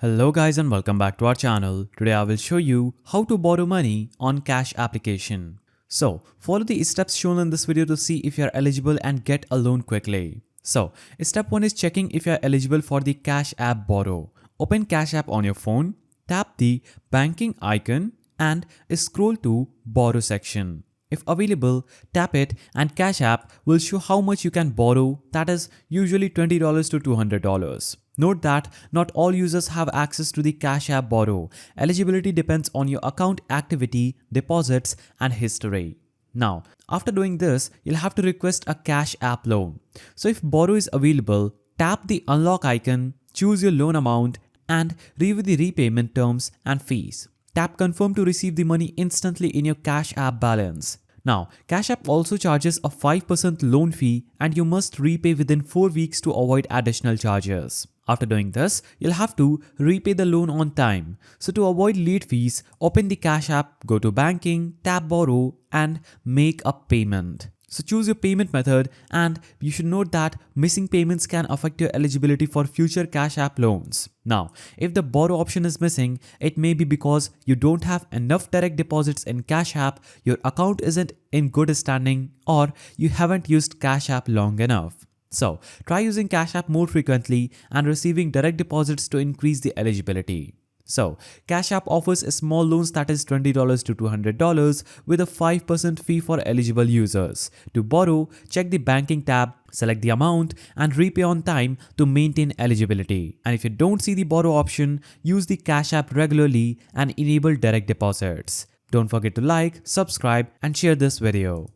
Hello guys and welcome back to our channel. Today I will show you how to borrow money on Cash application. So follow the steps shown in this video to see if you are eligible and get a loan quickly. So step 1 is checking if you are eligible for the Cash app borrow. Open Cash app on your phone, tap the banking icon and scroll to borrow section. If available, tap it and Cash app will show how much you can borrow, that is usually $20 to $200. Note that not all users have access to the Cash app borrow. Eligibility depends on your account activity, deposits and history. Now, after doing this, you'll have to request a Cash app loan. So if borrow is available, tap the unlock icon, choose your loan amount and review the repayment terms and fees. Tap confirm to receive the money instantly in your Cash app balance. Now, Cash app also charges a 5% loan fee and you must repay within 4 weeks to avoid additional charges. After doing this, you'll have to repay the loan on time. So to avoid late fees, open the Cash app, go to banking, tap borrow and make a payment. So choose your payment method and you should note that missing payments can affect your eligibility for future Cash app loans. Now, if the borrow option is missing, it may be because you don't have enough direct deposits in Cash app, your account isn't in good standing or you haven't used Cash app long enough. So try using Cash app more frequently and receiving direct deposits to increase the eligibility. So, Cash app offers small loans that is $20 to $200 with a 5% fee for eligible users. To borrow, check the banking tab, select the amount and repay on time to maintain eligibility. And if you don't see the borrow option, use the Cash app regularly and enable direct deposits. Don't forget to like, subscribe and share this video.